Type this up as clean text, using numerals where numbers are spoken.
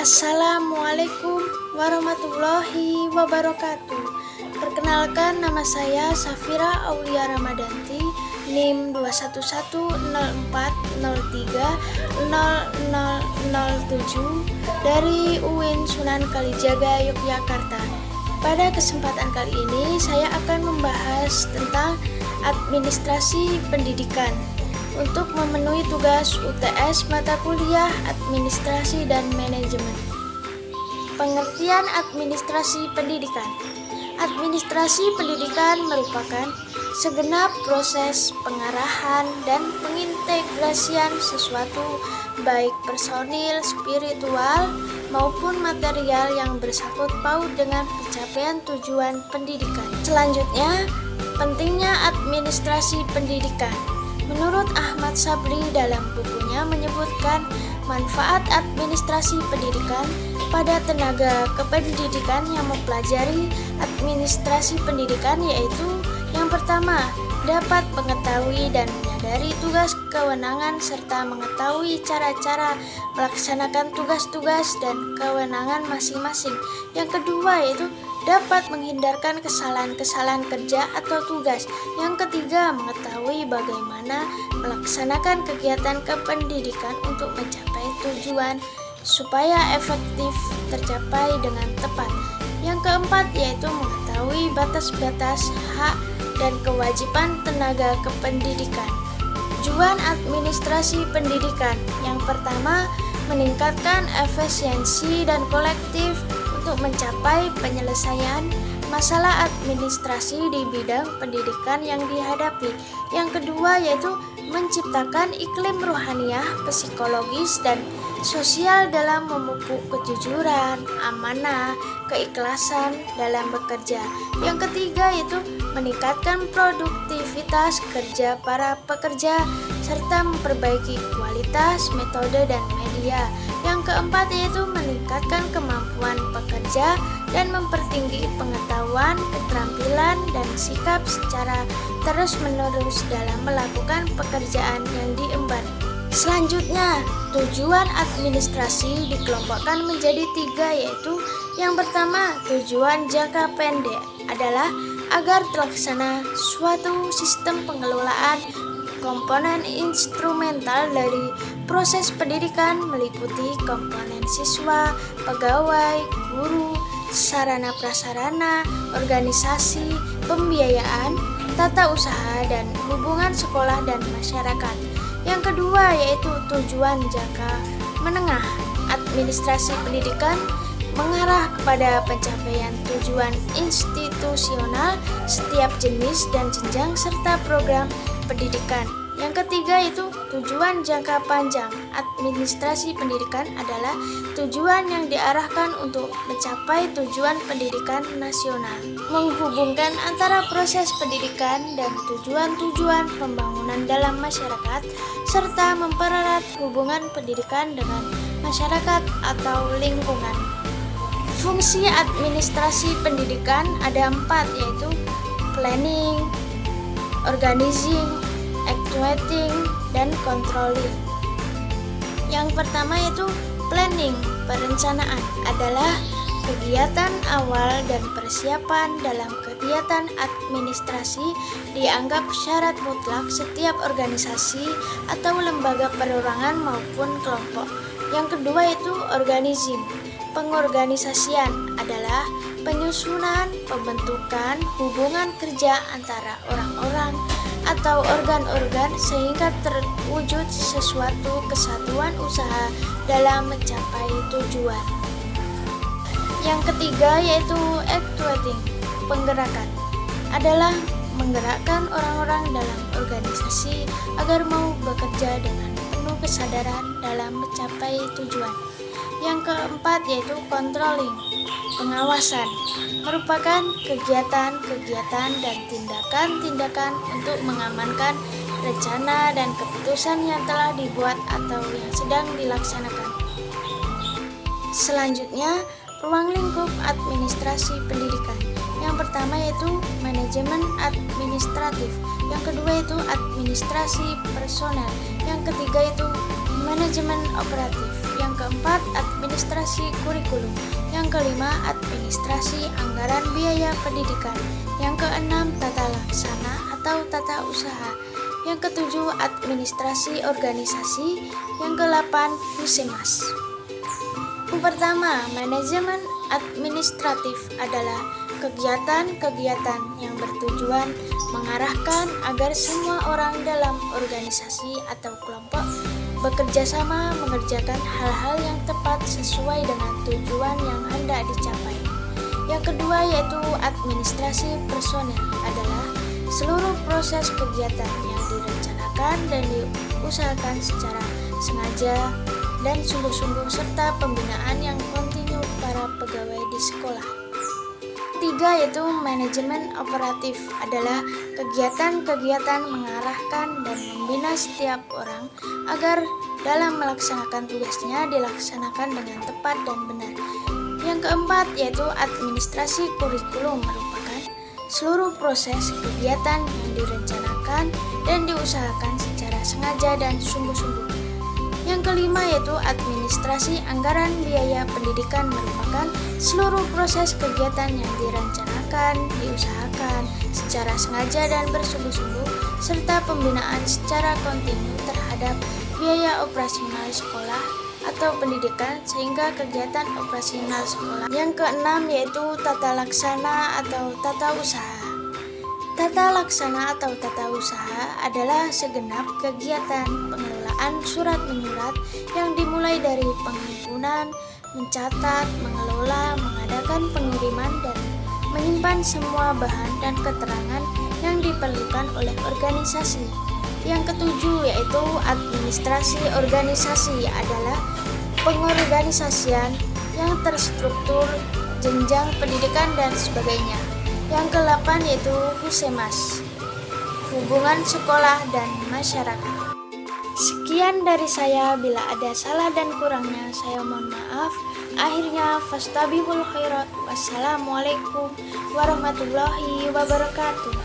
Assalamualaikum warahmatullahi wabarakatuh. Perkenalkan, nama saya Safira Aulia Ramadanti, NIM 21104030007 dari UIN Sunan Kalijaga, Yogyakarta. Pada kesempatan kali ini saya akan membahas tentang administrasi pendidikan. Untuk memenuhi tugas UTS mata kuliah Administrasi dan Manajemen. Pengertian administrasi pendidikan. Administrasi pendidikan merupakan segenap proses pengarahan dan pengintegrasian sesuatu, baik personil, spiritual, maupun material yang bersangkut paut dengan pencapaian tujuan pendidikan. Selanjutnya, pentingnya administrasi pendidikan. Menurut Ahmad Sabri dalam bukunya menyebutkan manfaat administrasi pendidikan pada tenaga kependidikan yang mempelajari administrasi pendidikan, yaitu yang pertama, dapat mengetahui dan menyadari tugas kewenangan serta mengetahui cara-cara melaksanakan tugas-tugas dan kewenangan masing-masing. Yang kedua yaitu dapat menghindarkan kesalahan-kesalahan kerja atau tugas. Yang ketiga, mengetahui bagaimana melaksanakan kegiatan kependidikan untuk mencapai tujuan supaya efektif tercapai dengan tepat. Yang keempat yaitu mengetahui batas-batas hak dan kewajiban tenaga kependidikan. Tujuan administrasi pendidikan. Yang pertama, meningkatkan efisiensi dan kolektif untuk mencapai penyelesaian masalah administrasi di bidang pendidikan yang dihadapi. Yang kedua yaitu menciptakan iklim rohaniah, psikologis, dan sosial dalam memupuk kejujuran, amanah, keikhlasan dalam bekerja. Yang ketiga yaitu meningkatkan produktivitas kerja para pekerja serta memperbaiki kualitas, metode, dan media. Yang keempat yaitu meningkatkan kemampuan pekerja dan mempertinggi pengetahuan, keterampilan, dan sikap secara terus-menerus dalam melakukan pekerjaan yang diemban. Selanjutnya, tujuan administrasi dikelompokkan menjadi 3, yaitu yang pertama, tujuan jangka pendek adalah agar terlaksana suatu sistem pengelolaan komponen instrumental dari proses pendidikan meliputi komponen siswa, pegawai, guru, sarana prasarana, organisasi, pembiayaan, tata usaha, dan hubungan sekolah dan masyarakat. Yang kedua yaitu tujuan jangka menengah. Administrasi pendidikan mengarah kepada pencapaian tujuan institusional setiap jenis dan jenjang serta program pendidikan. Yang ketiga itu tujuan jangka panjang. Administrasi pendidikan adalah tujuan yang diarahkan untuk mencapai tujuan pendidikan nasional, menghubungkan antara proses pendidikan dan tujuan-tujuan pembangunan dalam masyarakat, serta mempererat hubungan pendidikan dengan masyarakat atau lingkungan. Fungsi administrasi pendidikan ada 4, yaitu planning, organizing, actuating, dan controlling. Yang pertama yaitu planning. Perencanaan adalah kegiatan awal dan persiapan dalam kegiatan administrasi, dianggap syarat mutlak setiap organisasi atau lembaga perorangan maupun kelompok. Yang kedua yaitu organizing. Pengorganisasian adalah penyusunan, pembentukan hubungan kerja antara orang-orang atau organ-organ sehingga terwujud sesuatu kesatuan usaha dalam mencapai tujuan. Yang ketiga yaitu actuating. Penggerakan adalah menggerakkan orang-orang dalam organisasi agar mau bekerja dengan penuh kesadaran dalam mencapai tujuan. Yang keempat yaitu controlling. Pengawasan merupakan kegiatan-kegiatan dan tindakan-tindakan untuk mengamankan rencana dan keputusan yang telah dibuat atau yang sedang dilaksanakan. Selanjutnya, ruang lingkup administrasi pendidikan. Yang pertama yaitu manajemen administratif, yang kedua yaitu administrasi personel, yang ketiga itu manajemen operatif, Yang keempat, administrasi kurikulum. Yang kelima, administrasi anggaran biaya pendidikan. Yang keenam, tata laksana atau tata usaha. Yang ketujuh, administrasi organisasi. Yang kedelapan, Husemas. Yang pertama, manajemen administratif adalah kegiatan-kegiatan yang bertujuan mengarahkan agar semua orang dalam organisasi atau kelompok bekerja sama mengerjakan hal-hal yang tepat sesuai dengan tujuan yang hendak dicapai. Yang kedua yaitu administrasi personel adalah seluruh proses kegiatan yang direncanakan dan diusahakan secara sengaja dan sungguh-sungguh serta pembinaan yang kontinu para pegawai di sekolah. Ketiga yaitu manajemen operatif adalah kegiatan-kegiatan mengarahkan dan membina setiap orang agar dalam melaksanakan tugasnya dilaksanakan dengan tepat dan benar. Yang keempat yaitu administrasi kurikulum merupakan seluruh proses kegiatan yang direncanakan dan diusahakan secara sengaja dan sungguh-sungguh. Yang kelima yaitu administrasi anggaran biaya pendidikan merupakan seluruh proses kegiatan yang direncanakan, diusahakan secara sengaja dan bersungguh-sungguh serta pembinaan secara kontinu terhadap biaya operasional sekolah atau pendidikan sehingga kegiatan operasional sekolah. Yang keenam yaitu tata laksana atau tata usaha. Tata laksana atau tata usaha adalah segenap kegiatan pengelolaan surat menyurat yang dimulai dari penghimpunan, mencatat, mengelola, mengadakan pengiriman, dan menyimpan semua bahan dan keterangan yang diperlukan oleh organisasi. Yang ketujuh yaitu administrasi organisasi adalah pengorganisasian yang terstruktur, jenjang pendidikan, dan sebagainya. Yang kedelapan yaitu Husemas, hubungan sekolah dan masyarakat. Sekian dari saya, bila ada salah dan kurangnya saya mohon maaf. Akhirnya fastabihul khairat. Wassalamualaikum warahmatullahi wabarakatuh.